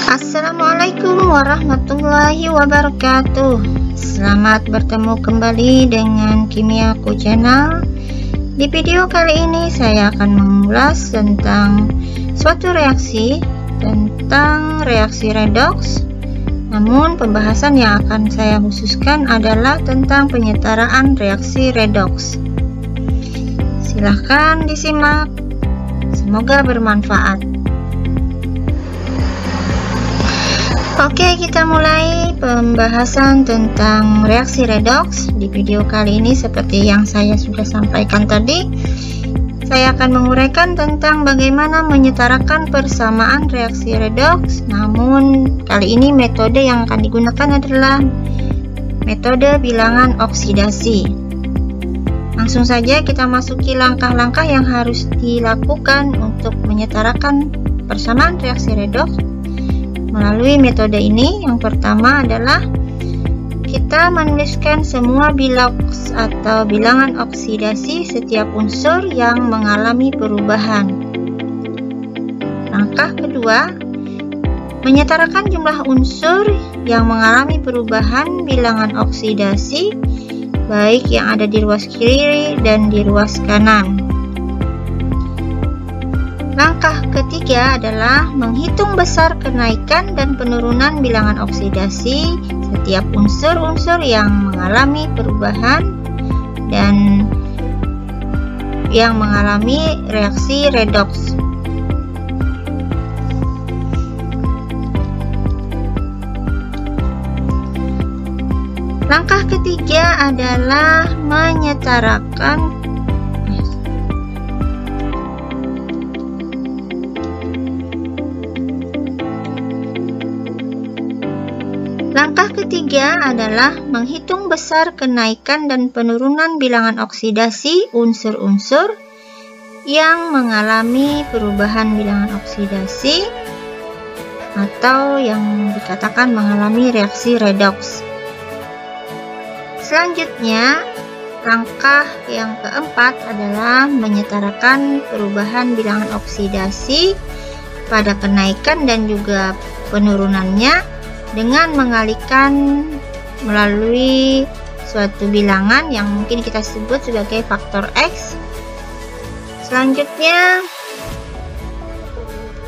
Assalamualaikum warahmatullahi wabarakatuh. Selamat bertemu kembali dengan Kimiaku Channel. Di video kali ini saya akan mengulas tentang suatu reaksi, tentang reaksi redoks. Namun pembahasan yang akan saya khususkan adalah tentang penyetaraan reaksi redoks. Silahkan disimak, semoga bermanfaat. Oke, kita mulai pembahasan tentang reaksi redoks. Di video kali ini seperti yang saya sudah sampaikan tadi, saya akan menguraikan tentang bagaimana menyetarakan persamaan reaksi redoks. Namun kali ini metode yang akan digunakan adalah metode bilangan oksidasi. Langsung saja kita masuki langkah-langkah yang harus dilakukan untuk menyetarakan persamaan reaksi redoks melalui metode ini. Yang pertama adalah kita menuliskan semua biloks atau bilangan oksidasi setiap unsur yang mengalami perubahan. Langkah kedua, menyetarakan jumlah unsur yang mengalami perubahan bilangan oksidasi baik yang ada di ruas kiri dan di ruas kanan. Langkah ketiga adalah menghitung besar kenaikan dan penurunan bilangan oksidasi setiap unsur-unsur yang mengalami perubahan dan yang mengalami reaksi redoks. Langkah ketiga adalah menyetarakan Langkah ketiga adalah menghitung besar kenaikan dan penurunan bilangan oksidasi unsur-unsur yang mengalami perubahan bilangan oksidasi atau yang dikatakan mengalami reaksi redoks. Selanjutnya, langkah yang keempat adalah menyetarakan perubahan bilangan oksidasi pada kenaikan dan juga penurunannya dengan mengalihkan melalui suatu bilangan yang mungkin kita sebut sebagai faktor X. Selanjutnya,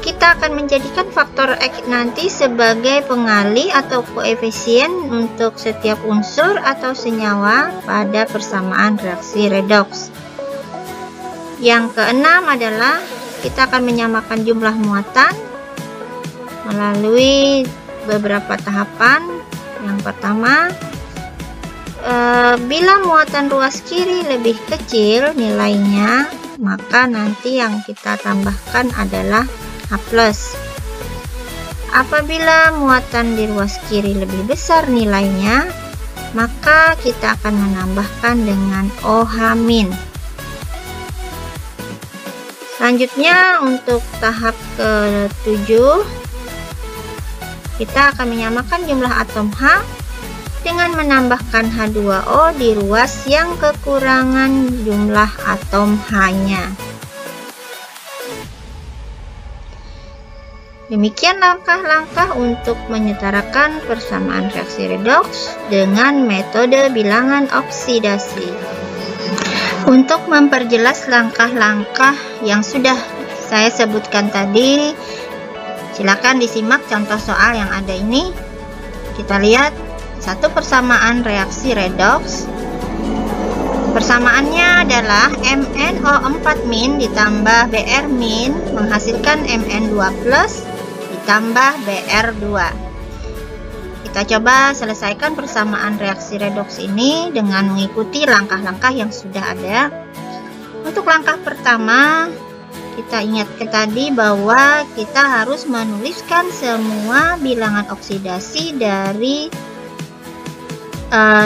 kita akan menjadikan faktor X nanti sebagai pengalih atau koefisien untuk setiap unsur atau senyawa pada persamaan reaksi redoks. Yang keenam adalah kita akan menyamakan jumlah muatan melalui beberapa tahapan. Yang pertama, bila muatan ruas kiri lebih kecil nilainya, maka nanti yang kita tambahkan adalah H+. Apabila muatan di ruas kiri lebih besar nilainya, maka kita akan menambahkan dengan OH-. Selanjutnya untuk tahap ke-7, kita akan menyamakan jumlah atom H dengan menambahkan H2O di ruas yang kekurangan jumlah atom H-nya. Demikian langkah-langkah untuk menyetarakan persamaan reaksi redoks dengan metode bilangan oksidasi. Untuk memperjelas langkah-langkah yang sudah saya sebutkan tadi, silakan disimak contoh soal yang ada ini. Kita lihat satu persamaan reaksi redoks. Persamaannya adalah MnO4- ditambah Br- menghasilkan Mn2+ ditambah Br2. Kita coba selesaikan persamaan reaksi redoks ini dengan mengikuti langkah-langkah yang sudah ada. Untuk langkah pertama, kita ingatkan tadi bahwa kita harus menuliskan semua bilangan oksidasi dari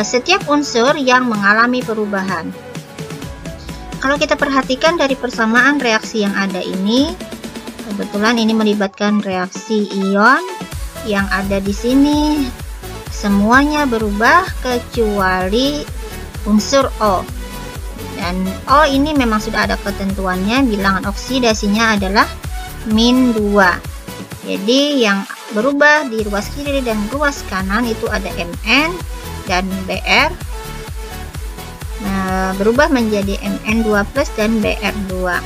setiap unsur yang mengalami perubahan. Kalau kita perhatikan dari persamaan reaksi yang ada ini, kebetulan ini melibatkan reaksi ion yang ada di sini, semuanya berubah kecuali unsur O. Dan O ini memang sudah ada ketentuannya, bilangan oksidasinya adalah -2. Jadi yang berubah di ruas kiri dan ruas kanan itu ada MN dan BR. Nah, berubah menjadi MN2 plus dan BR2.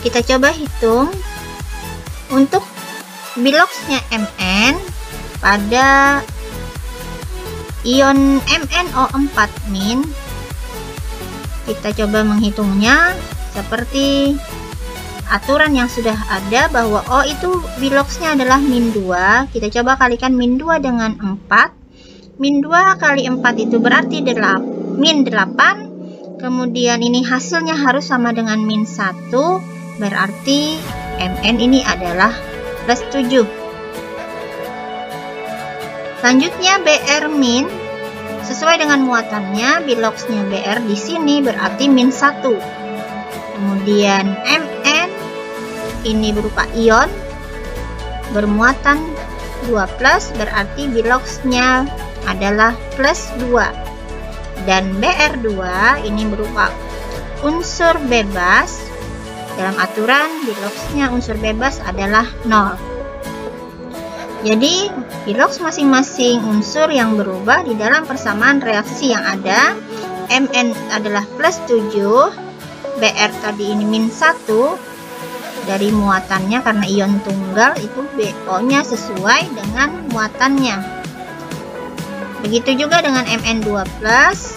Kita coba hitung untuk biloxnya Mn pada ion MnO4 min. Kita coba menghitungnya seperti aturan yang sudah ada, bahwa O itu biloxnya adalah min 2. Kita coba kalikan min 2 dengan 4. Min 2 kali 4 itu berarti min 8. Kemudian ini hasilnya harus sama dengan min 1. Berarti Mn ini adalah plus 7. Selanjutnya BR min. Sesuai dengan muatannya, biloxnya BR di sini berarti min 1. Kemudian Mn ini berupa ion bermuatan 2 plus, berarti biloxnya adalah plus 2. Dan BR2 ini berupa unsur bebas. Dalam aturan biloxnya unsur bebas adalah 0. Jadi bilox masing-masing unsur yang berubah di dalam persamaan reaksi yang ada, Mn adalah plus 7, BR tadi ini min 1 dari muatannya, karena ion tunggal itu BO nya sesuai dengan muatannya. Begitu juga dengan Mn2 plus,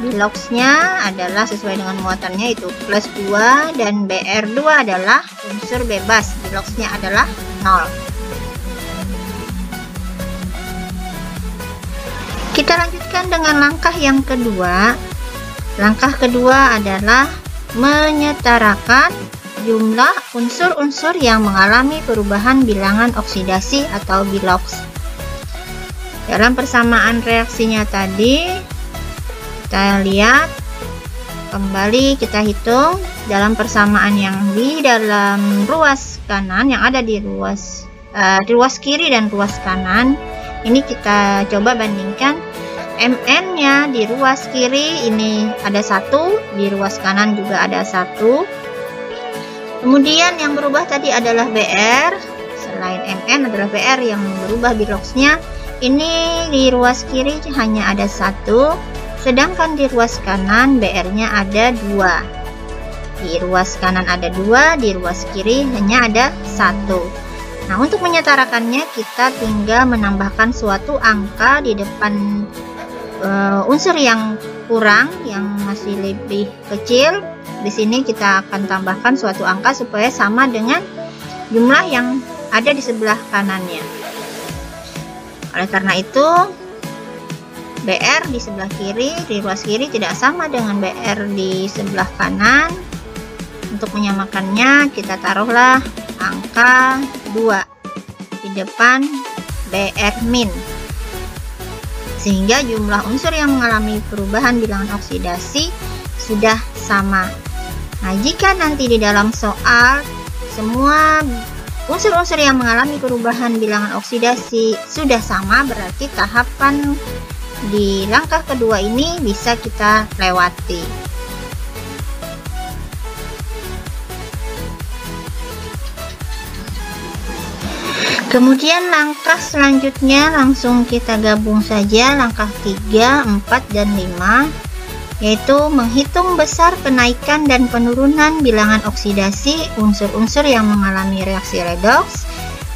biloxnya adalah sesuai dengan muatannya itu plus 2, dan BR2 adalah unsur bebas, biloxnya adalah 0. Kita lanjutkan dengan langkah yang kedua. Langkah kedua adalah menyetarakan jumlah unsur-unsur yang mengalami perubahan bilangan oksidasi atau bilox. Dalam persamaan reaksinya tadi, kita lihat kembali, kita hitung dalam persamaan yang di dalam ruas kanan, yang ada di ruas kiri dan ruas kanan. Ini kita coba bandingkan. Mn nya di ruas kiri ini ada 1, di ruas kanan juga ada 1. Kemudian yang berubah tadi adalah BR. Selain Mn adalah BR yang berubah biloxnya. Ini di ruas kiri hanya ada 1, sedangkan di ruas kanan BR nya ada 2. Di ruas kanan ada 2, di ruas kiri hanya ada 1. Nah, untuk menyetarakannya kita tinggal menambahkan suatu angka di depan unsur yang kurang, yang masih lebih kecil. Di sini kita akan tambahkan suatu angka supaya sama dengan jumlah yang ada di sebelah kanannya. Oleh karena itu, BR di sebelah kiri, di ruas kiri tidak sama dengan BR di sebelah kanan. Untuk menyamakannya, kita taruhlah angka 2 di depan BR min, sehingga jumlah unsur yang mengalami perubahan bilangan oksidasi sudah sama. Nah, jika nanti di dalam soal semua unsur-unsur yang mengalami perubahan bilangan oksidasi sudah sama, berarti tahapan di langkah kedua ini bisa kita lewati. Kemudian langkah selanjutnya langsung kita gabung saja, langkah 3, 4, dan 5, yaitu menghitung besar kenaikan dan penurunan bilangan oksidasi unsur-unsur yang mengalami reaksi redoks,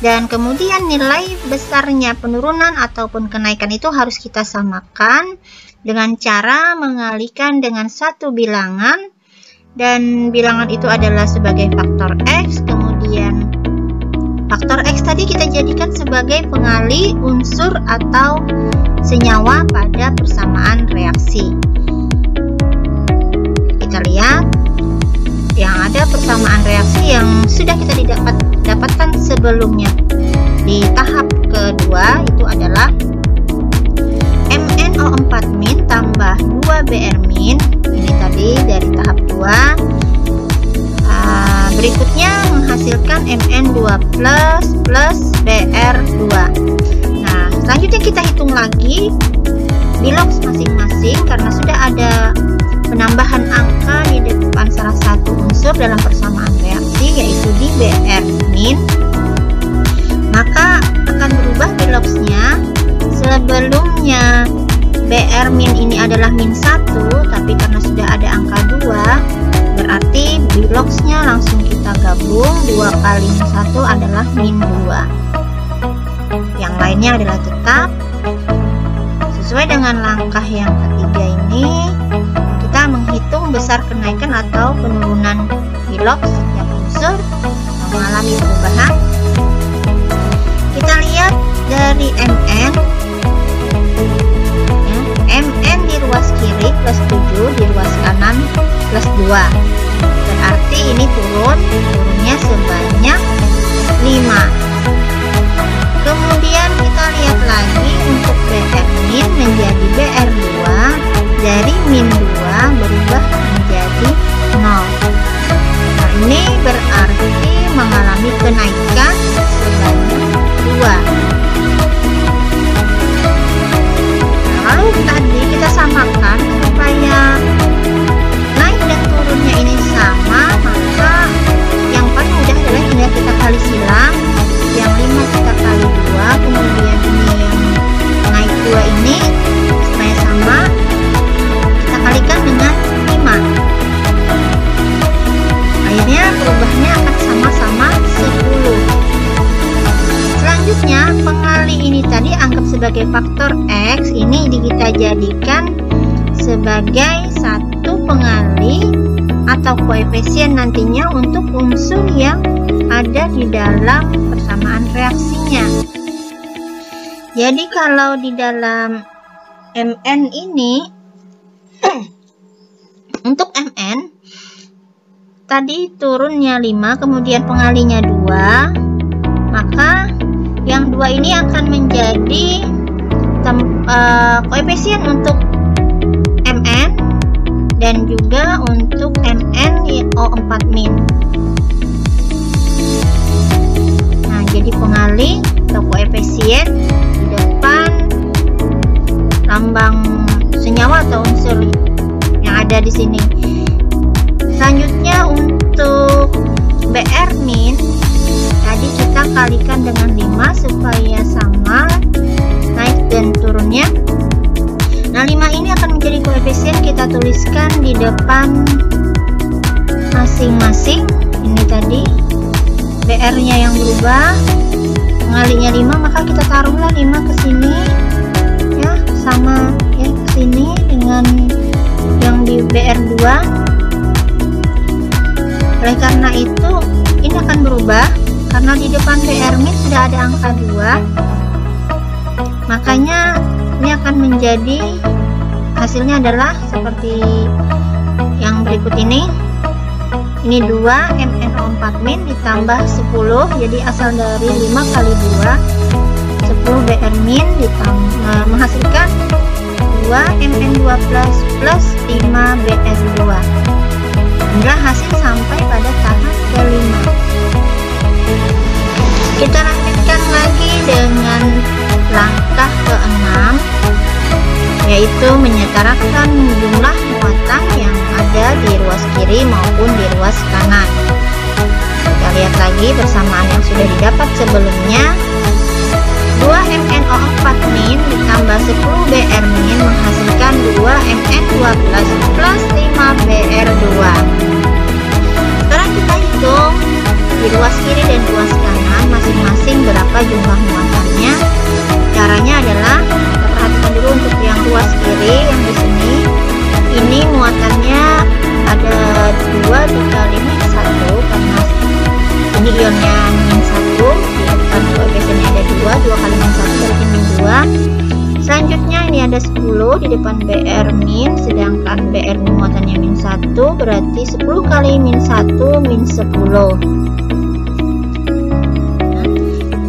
dan kemudian nilai besarnya penurunan ataupun kenaikan itu harus kita samakan dengan cara mengalihkan dengan satu bilangan, dan bilangan itu adalah sebagai faktor X. Kemudian faktor X tadi kita jadikan sebagai pengalih unsur atau senyawa pada persamaan reaksi. Kita lihat yang ada persamaan reaksi yang sudah kita dapatkan sebelumnya. Di tahap kedua itu adalah MnO4 min tambah 2Br min. Ini tadi dari tahap 2. Berikutnya menghasilkan Mn2 plus Br2. Nah, selanjutnya kita hitung lagi bilox masing-masing karena sudah ada penambahan angka di depan salah satu unsur dalam persamaan reaksi, yaitu di Br min. Maka Biloxnya, sebelumnya BR min ini adalah min 1, tapi karena sudah ada angka 2, berarti Biloxnya langsung kita gabung. 2 kali min 1 adalah min 2. Yang lainnya adalah tetap. Sesuai dengan langkah yang ketiga ini, kita menghitung besar kenaikan atau penurunan Bilox setiap unsur mengalami perubahan. Kita lihat dari MN. MN di ruas kiri plus 7, di ruas kanan plus 2. Berarti ini turunnya sebanyak 5. Kemudian kita lihat lagi untuk BR min menjadi BR2, dari min 2 berubah menjadi 0. Nah, ini berarti mengalami kenaikan sebanyak 2. Lalu tadi kita samakan supaya naik dan turunnya ini sama, maka yang paling mudah adalah tinggal kita kali silang. Yang 5 kita kali 2, kemudian ini yang naik 2 ini supaya sama, kita kalikan dengan 5. Akhirnya berubahnya akan sama-sama 10. Selanjutnya, pengali ini tadi anggap sebagai faktor X, ini kita jadikan sebagai satu pengali atau koefisien nantinya untuk unsur yang ada di dalam persamaan reaksinya. Jadi kalau di dalam MN ini untuk MN tadi turunnya 5, kemudian pengalinya 2, maka yang 2 ini akan menjadi koefisien untuk MN dan juga untuk MN O4 min. Nah, jadi pengali atau koefisien di depan lambang senyawa atau unsur yang ada di sini. Selanjutnya untuk BR min tadi kita kalikan dengan 5 supaya sama naik dan turunnya. Nah, 5 ini akan menjadi koefisien, kita tuliskan di depan masing-masing. Ini tadi BR-nya yang berubah, pengalinya 5, maka kita taruhlah 5 ke sini ya, sama ya ke sini dengan yang di BR2. Oleh karena itu ini akan berubah karena di depan BR min sudah ada angka 2. Makanya ini akan menjadi hasilnya adalah seperti yang berikut ini. Ini 2 MnO4 min ditambah 10, jadi asal dari 5 kali 2 10 BR min ditambah menghasilkan 2 Mn2 plus 5 BR2. Inilah hasil sampai pada tahap kelima. Kita lanjutkan lagi dengan langkah ke-6, yaitu menyetarakan jumlah muatan yang ada di ruas kiri maupun di ruas kanan. Kita lihat lagi persamaan yang sudah didapat sebelumnya. 2 MnO4 min ditambah 10 BR min menghasilkan 2 Mn2 plus 5 BR2. Sekarang kita hitung di ruas kiri dan ruas kanan masing-masing berapa jumlah muatannya. Caranya adalah kita perhatikan dulu untuk yang ruas kiri yang di sini. Ini muatannya ada 2 dikali min 1 karena ini ionnya min 1, di depan koefisiennya ada 2 kali min 1 berarti min 2. Selanjutnya ini ada 10 di depan BR min, sedangkan BR muatannya min 1 berarti 10 kali min 1 min 10.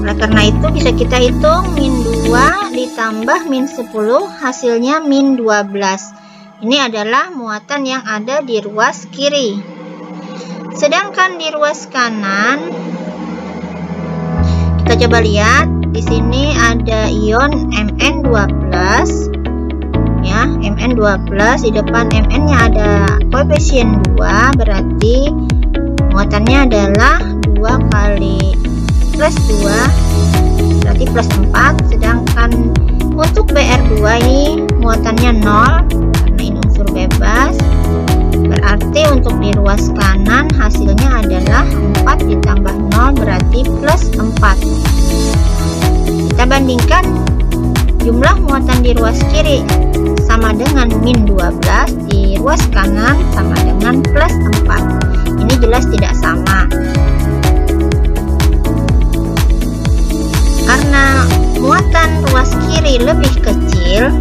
Nah, karena itu bisa kita hitung min 2 ditambah min 10 hasilnya min 12. Ini adalah muatan yang ada di ruas kiri. Sedangkan di ruas kanan, kita coba lihat di sini ada ion Mn2+, ya, Mn2+, di depan Mn-nya ada koefisien 2, berarti muatannya adalah 2 kali plus 2, berarti berarti plus 4. Sedangkan untuk BR2 ini muatannya 0 karena ini unsur bebas. Berarti untuk di ruas kanan hasilnya adalah 4 ditambah 0 berarti plus 4. Kita bandingkan jumlah muatan di ruas kiri sama dengan min 12, di ruas kanan sama dengan plus 4. Ini jelas tidak sama. Karena muatan ruas kiri lebih kecil,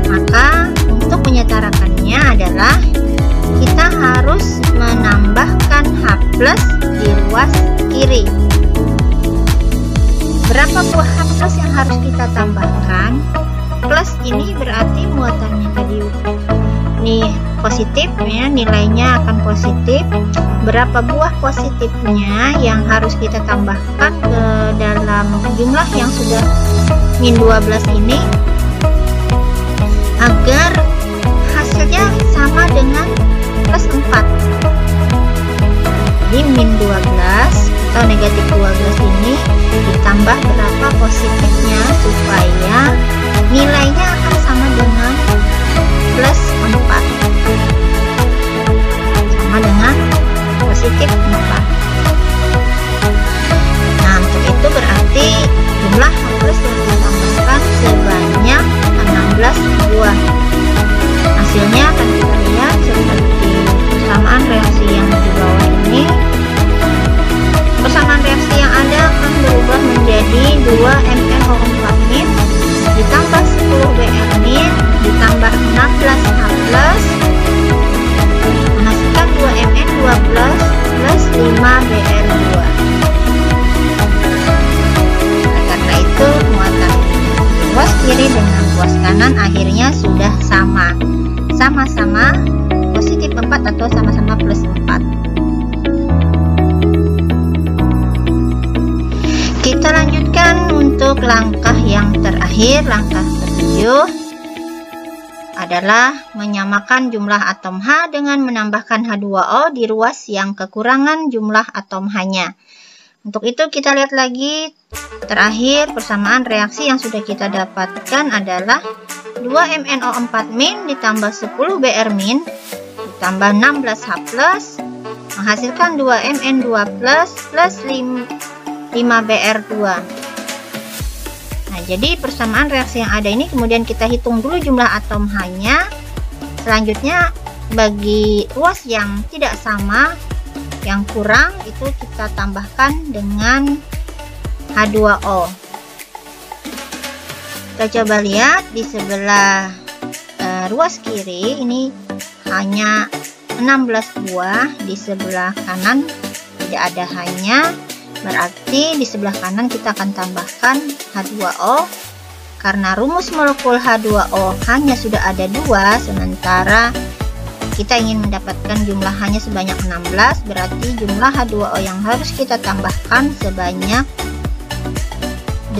maka untuk menyetarakannya adalah kita harus menambahkan H plus di ruas kiri. Berapa buah H plus yang harus kita tambahkan? Plus ini berarti muatannya tadi ini positif ya, nilainya akan positif. Berapa buah positifnya yang harus kita tambahkan ke dalam jumlah yang sudah min 12 ini agar hasilnya sama dengan plus 4. Jadi min 12 atau negatif 12 ini ditambah berapa positifnya supaya nilainya akan sama dengan plus 4, sama dengan positif 4. Nah, untuk itu berarti jumlah H plus yang ditambahkan sebanyak 16 buah. Hasilnya akan kita lihat seperti persamaan reaksi yang di bawah ini. Persamaan reaksi yang ada akan berubah menjadi 2 MnO4- ditambah 10 Br- ditambah 16 H plus menghasilkan 2 Mn12 plus 5 Br2. Karena itu muatan ruas kiri dengan ruas kanan akhirnya sudah sama-sama positif 4 atau sama-sama plus 4. Kita lanjutkan untuk langkah yang terakhir. Langkah ke-7 adalah menyamakan jumlah atom H dengan menambahkan H2O di ruas yang kekurangan jumlah atom H-nya. Untuk itu kita lihat lagi terakhir persamaan reaksi yang sudah kita dapatkan adalah 2 MnO4- ditambah 10 Br- ditambah 16 H plus menghasilkan 2 Mn2 plus 5 Br2. Nah, jadi persamaan reaksi yang ada ini kemudian kita hitung dulu jumlah atom H-nya. Selanjutnya bagi ruas yang tidak sama, yang kurang, itu kita tambahkan dengan H2O. Kita coba lihat di sebelah ruas kiri ini hanya 16 buah, di sebelah kanan tidak ada H-nya. Berarti di sebelah kanan kita akan tambahkan H2O. Karena rumus molekul H2O hanya sudah ada 2, sementara kita ingin mendapatkan jumlah hanya sebanyak 16, berarti jumlah H2O yang harus kita tambahkan sebanyak 8.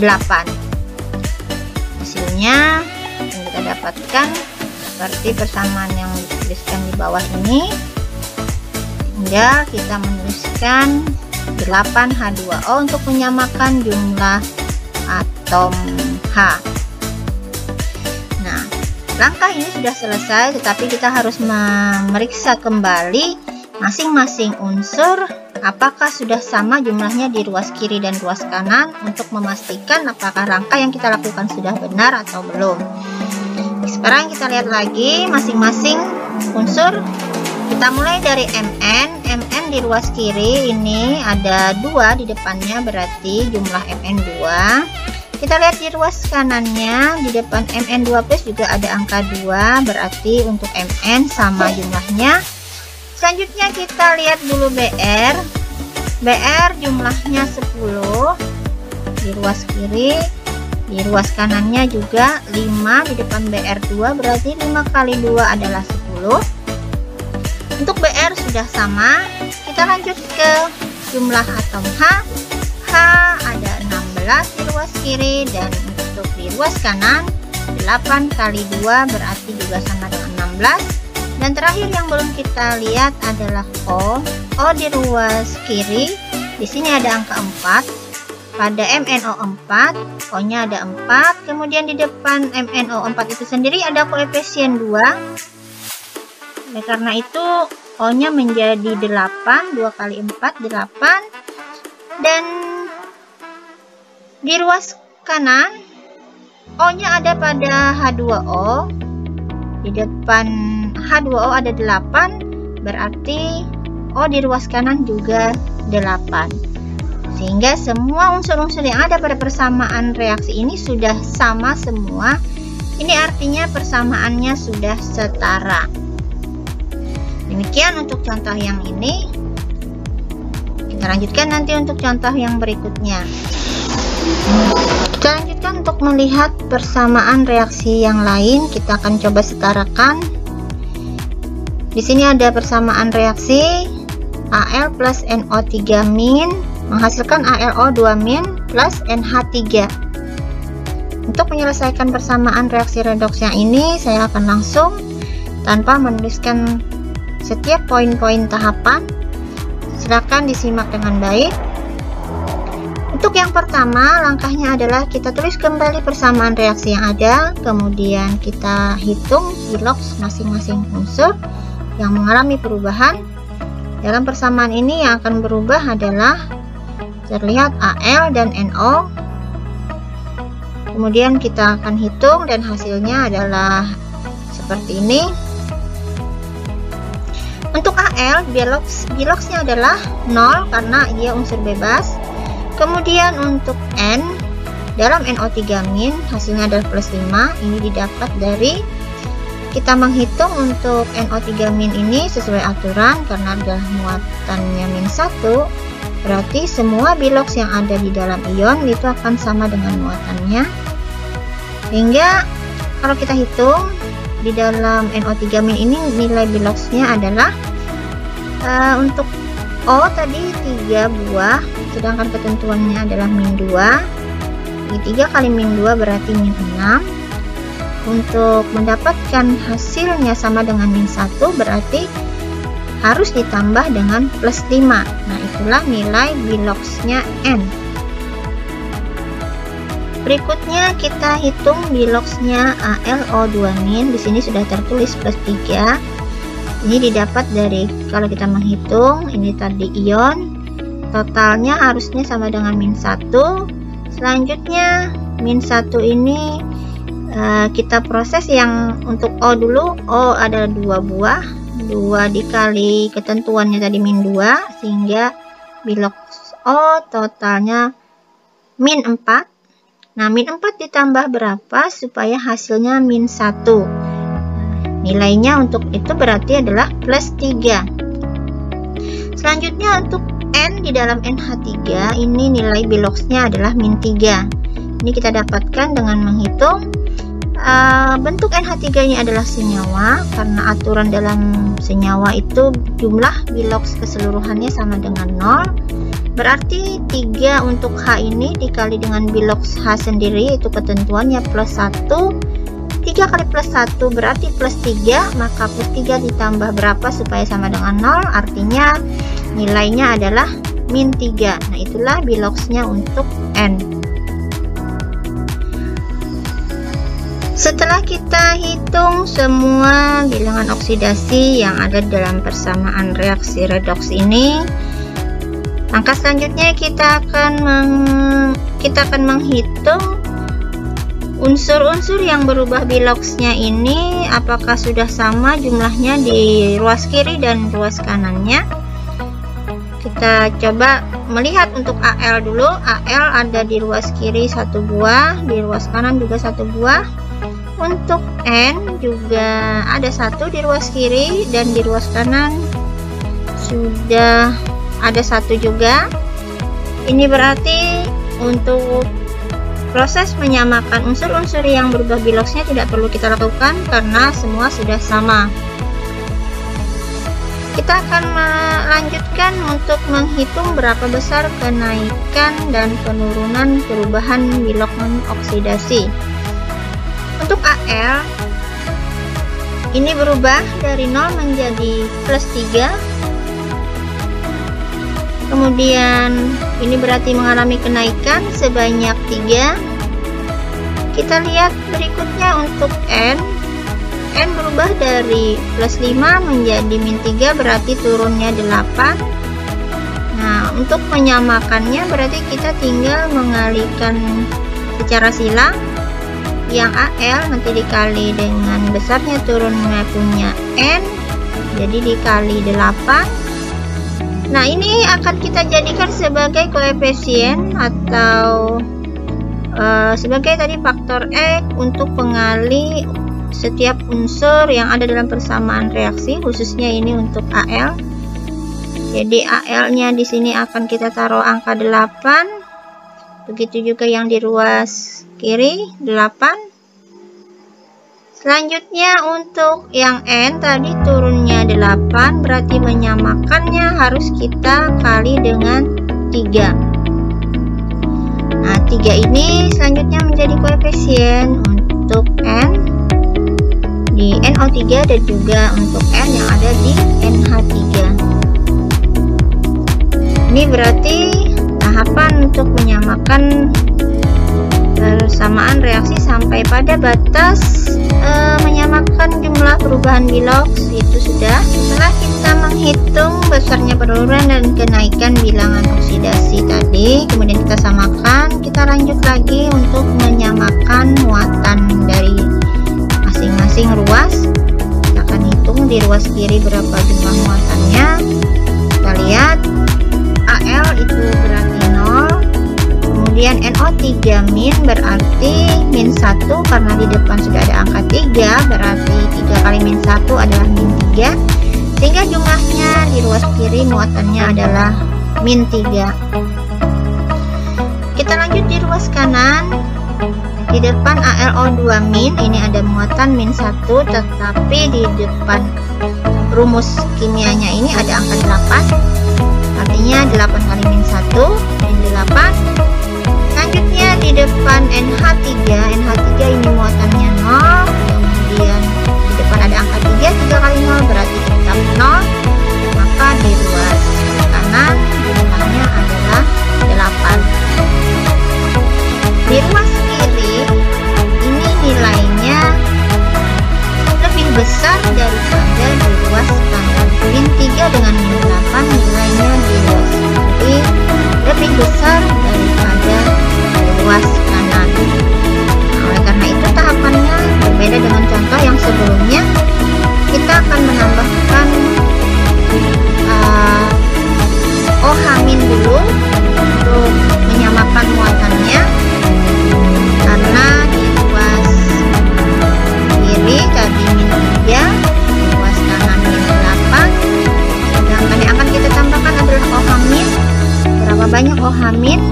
Hasilnya yang kita dapatkan seperti persamaan yang dituliskan di bawah ini. Tinggal kita menuliskan 8 H2O untuk menyamakan jumlah atom H. Nah, langkah ini sudah selesai, tetapi kita harus memeriksa kembali masing-masing unsur apakah sudah sama jumlahnya di ruas kiri dan ruas kanan untuk memastikan apakah rangka yang kita lakukan sudah benar atau belum. Sekarang kita lihat lagi masing-masing unsur. Kita mulai dari Mn di ruas kiri ini ada 2 di depannya, berarti jumlah Mn 2. Kita lihat di ruas kanannya di depan Mn 2 plus juga ada angka 2, berarti untuk Mn sama jumlahnya. Selanjutnya kita lihat dulu Br. Br jumlahnya 10 di ruas kiri, di ruas kanannya juga 5, di depan Br2 berarti 5 kali 2 adalah 10. Untuk Br sudah sama, kita lanjut ke jumlah atom H. H ada 16 di ruas kiri dan untuk di ruas kanan 8 kali 2 berarti juga sama dengan 16. Dan terakhir yang belum kita lihat adalah O. O di ruas kiri, di sini ada angka 4. pada MnO4, O-nya ada 4, kemudian di depan MnO4 itu sendiri ada koefisien 2. Oleh karena itu O-nya menjadi 8, 2 kali 4, 8. Dan di ruas kanan, O-nya ada pada H2O. Di depan H2O ada 8, berarti O di ruas kanan juga 8. Sehingga semua unsur-unsur yang ada pada persamaan reaksi ini sudah sama semua. Ini artinya persamaannya sudah setara. Demikian untuk contoh yang ini. Kita lanjutkan nanti untuk contoh yang berikutnya. Kita lanjutkan untuk melihat persamaan reaksi yang lain. Kita akan coba setarakan. Di sini ada persamaan reaksi Al plus NO3 min menghasilkan AlO2 min plus NH3. Untuk menyelesaikan persamaan reaksi redoks yang ini, saya akan langsung tanpa menuliskan setiap poin-poin tahapan. Silakan disimak dengan baik. Untuk yang pertama, langkahnya adalah kita tulis kembali persamaan reaksi yang ada, kemudian kita hitung biloks masing-masing unsur yang mengalami perubahan. Dalam persamaan ini yang akan berubah adalah terlihat Al dan NO. Kemudian kita akan hitung dan hasilnya adalah seperti ini. Untuk Al, biloksnya adalah 0 karena dia unsur bebas. Kemudian untuk N, dalam NO3 min hasilnya adalah plus 5. Ini didapat dari kita menghitung untuk NO3 min ini sesuai aturan karena adalah muatannya min 1. Berarti semua biloks yang ada di dalam ion itu akan sama dengan muatannya. Sehingga kalau kita hitung di dalam NO3 min ini nilai biloksnya adalah untuk O tadi 3 buah, sedangkan ketentuannya adalah min 2. Ini 3 kali min 2 berarti min 6. Untuk mendapatkan hasilnya sama dengan min 1 berarti harus ditambah dengan plus 5. Nah, itulah nilai biloksnya N. Berikutnya kita hitung biloksnya AlO2 min. Di sini sudah tertulis plus 3. Ini didapat dari, kalau kita menghitung, ini tadi ion. Totalnya harusnya sama dengan min 1. Selanjutnya min 1 ini kita proses yang untuk O dulu. O adalah 2 buah. 2 dikali ketentuannya tadi min 2, sehingga biloks O totalnya min 4. Nah, min 4 ditambah berapa supaya hasilnya min 1? Nilainya untuk itu berarti adalah plus 3. Selanjutnya untuk N di dalam NH3, ini nilai biloksnya adalah min 3. Ini kita dapatkan dengan menghitung bentuk NH3 ini adalah senyawa, karena aturan dalam senyawa itu jumlah biloks keseluruhannya sama dengan 0. Berarti 3 untuk H ini dikali dengan biloks H sendiri, itu ketentuannya plus 1. 3 kali plus 1 berarti plus 3, maka plus 3 ditambah berapa supaya sama dengan 0, artinya nilainya adalah min 3. Nah, itulah biloksnya untuk N. Setelah kita hitung semua bilangan oksidasi yang ada dalam persamaan reaksi redoks ini, langkah selanjutnya kita akan menghitung unsur-unsur yang berubah biloksnya ini, apakah sudah sama jumlahnya di ruas kiri dan ruas kanannya. Kita coba melihat untuk Al dulu. Al ada di ruas kiri 1 buah, di ruas kanan juga 1 buah. Untuk N juga ada 1 di ruas kiri dan di ruas kanan sudah ada 1 juga. Ini berarti untuk proses menyamakan unsur-unsur yang berubah biloksnya tidak perlu kita lakukan karena semua sudah sama. Kita akan melanjutkan untuk menghitung berapa besar kenaikan dan penurunan perubahan bilangan oksidasi. Untuk Al ini berubah dari 0 menjadi plus 3. Kemudian ini berarti mengalami kenaikan sebanyak 3. Kita lihat berikutnya untuk N berubah dari plus 5 menjadi min 3, berarti turunnya 8. Nah, untuk menyamakannya berarti kita tinggal mengalihkan secara silang. Yang AL nanti dikali dengan besarnya turunnya punya N, jadi dikali 8. Nah, ini akan kita jadikan sebagai koefisien atau sebagai tadi faktor X untuk pengali setiap unsur yang ada dalam persamaan reaksi, khususnya ini untuk AL. Jadi AL-nya di sini akan kita taruh angka 8. Begitu juga yang di ruas kiri 8. Selanjutnya untuk yang N tadi turunnya 8, berarti menyamakannya harus kita kali dengan 3. Nah, 3 ini selanjutnya menjadi koefisien untuk N di NO3 dan juga untuk N yang ada di NH3. Ini berarti tahapan untuk menyamakan persamaan reaksi sampai pada batas menyamakan jumlah perubahan Willox itu sudah. Setelah kita menghitung besarnya penurunan dan kenaikan bilangan oksidasi tadi, kemudian kita samakan, kita lanjut lagi untuk menyamakan muatan dari masing-masing ruas. Kita akan hitung di ruas kiri berapa jumlah muatannya. Kita lihat AL itu berarti 0. Kemudian NO3 min berarti min 1, karena di depan sudah ada angka 3, berarti 3 kali min 1 adalah min 3, sehingga jumlahnya di ruas kiri muatannya adalah min 3. Kita lanjut di ruas kanan. Di depan ALO2 min, ini ada muatan min 1, tetapi di depan rumus kimianya ini ada angka 8, artinya 8 kali min 1 min 8. Selanjutnya di depan NH3 ini muatannya 0, kemudian di depan ada angka 3 kali 0 berarti tetap 0, maka di ruas kanan jumlahnya adalah 8. Di ruas kiri ini nilainya lebih besar daripada di ruas kanan. Min 3 dengan min 8 nilainya di ruas kiri lebih besar daripada ruas kanan. Nah, oleh karena itu tahapannya berbeda dengan contoh yang sebelumnya. Kita akan menambahkan OH- dulu untuk menyamakan muatannya, karena di ruas kiri tadi min 3, ruas kanan min 8, sedangkan yang akan kita tambahkan adalah OH-. Berapa banyak OH-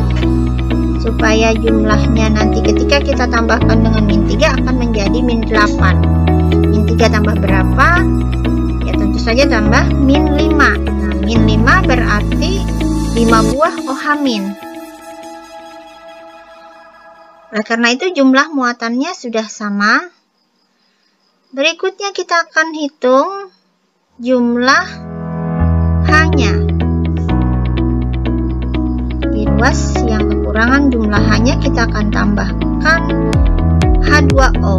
supaya jumlahnya nanti ketika kita tambahkan dengan min 3 akan menjadi min 8. Min 3 tambah berapa? Ya tentu saja tambah min 5. Nah, min 5 berarti 5 buah OH-. Oleh karena itu jumlah muatannya sudah sama. Berikutnya kita akan hitung jumlah H-nya. Di ruas yang kekurangan jumlah H-nya kita akan tambahkan H2O.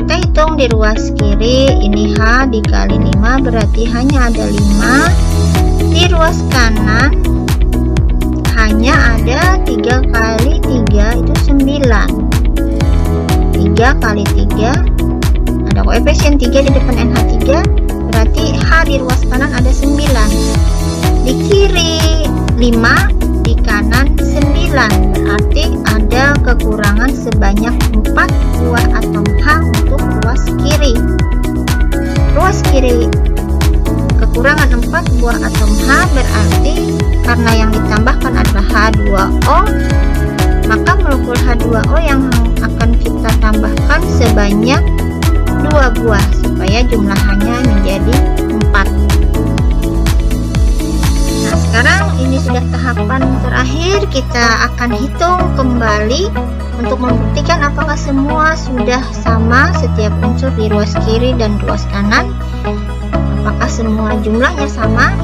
Kita hitung di ruas kiri, ini H dikali 5 berarti hanya ada 5. Di ruas kanan hanya ada 3 kali 3 itu 9. 3 kali 3 ada koefisien 3 di depan NH3, berarti H di ruas kanan ada 9. Di kiri 5, di kanan 9, berarti ada kekurangan sebanyak 4 buah atom H untuk ruas kiri. Ruas kiri kekurangan 4 buah atom H, berarti karena yang ditambahkan adalah H2O, maka molekul H2O yang akan kita tambahkan sebanyak 2 buah supaya jumlahnya menjadi 4. Nah, sekarang ini sudah tahapan terakhir. Kita akan hitung kembali untuk membuktikan apakah semua sudah sama setiap unsur di ruas kiri dan ruas kanan. Apakah semua jumlahnya sama?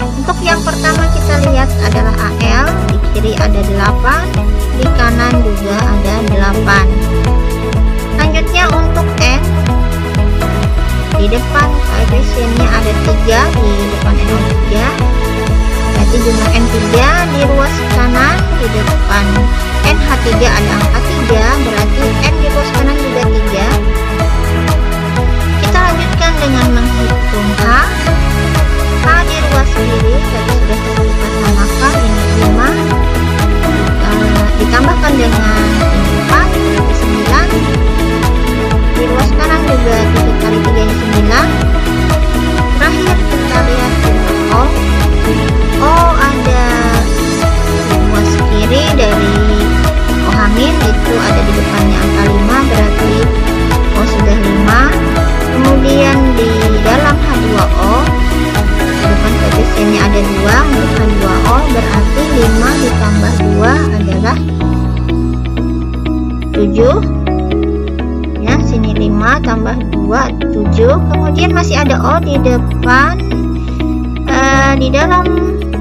Untuk yang pertama kita lihat adalah Al, di kiri ada 8, di kanan juga ada 8. Selanjutnya untuk N, di depan koefisiennya ada 3, di depan NO3, berarti jumlah N3. Di ruas kanan di depan NH3 ada angka 3, berarti N di ruas kanan juga 3. Kita lanjutkan dengan menghitung H. H di ruas kiri tadi sudah kita samakan, ini 5, ditambahkan dengan 4, berarti 9. Di ruas kanan juga 7 kali 3 ini 9. Terakhir kita lihat O. O ada di ruas kiri dari O hamil, itu ada di depannya angka 5, berarti O sudah 5. Kemudian di dalam H2O, di depan koefisiennya ada 2, untuk H2O berarti 5 ditambah 2 adalah 7. Ya, sini 5 tambah 2, 7. Kemudian masih ada O di depan, di dalam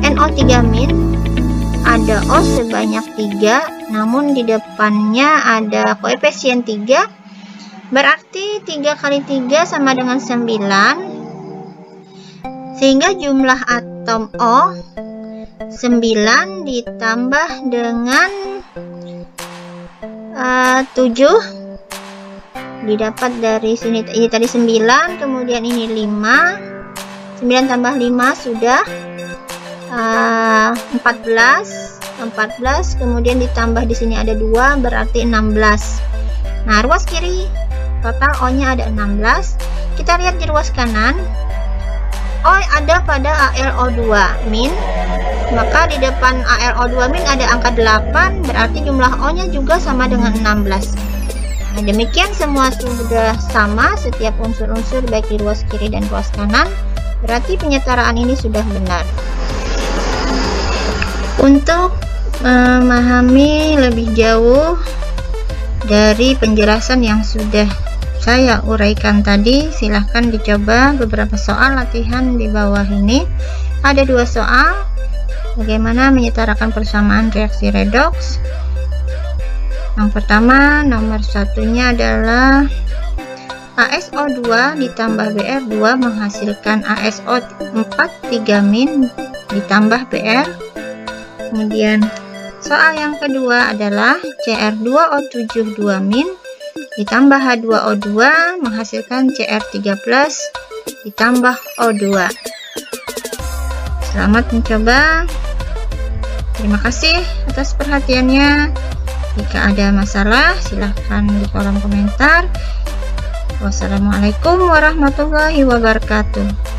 NO3 min ada O sebanyak 3, namun di depannya ada koefisien 3, berarti 3 kali 3 sama dengan 9, sehingga jumlah atom O 9 ditambah dengan 7 didapat dari sini, ini tadi 9, kemudian ini 5, 9 tambah 5 sudah 14, kemudian ditambah di sini ada 2, berarti 16. Nah, ruas kiri total O nya ada 16. Kita lihat di ruas kanan, O ada pada AlO2 min, maka di depan AlO2 min ada angka 8, berarti jumlah O nya juga sama dengan 16. Nah, demikian semua sudah sama setiap unsur-unsur baik di ruas kiri dan ruas kanan, berarti penyetaraan ini sudah benar. Untuk memahami lebih jauh dari penjelasan yang sudah saya uraikan tadi, silahkan dicoba beberapa soal latihan di bawah ini. Ada 2 soal, bagaimana menyetarakan persamaan reaksi redoks. Yang pertama, nomor satunya adalah ASO2 ditambah Br2 menghasilkan ASO4 3- ditambah Br. Kemudian soal yang kedua adalah Cr2O7 2- ditambah H2O2 menghasilkan Cr3+ ditambah O2. Selamat mencoba. Terima kasih atas perhatiannya. Jika ada masalah silahkan di kolom komentar. Wassalamualaikum warahmatullahi wabarakatuh.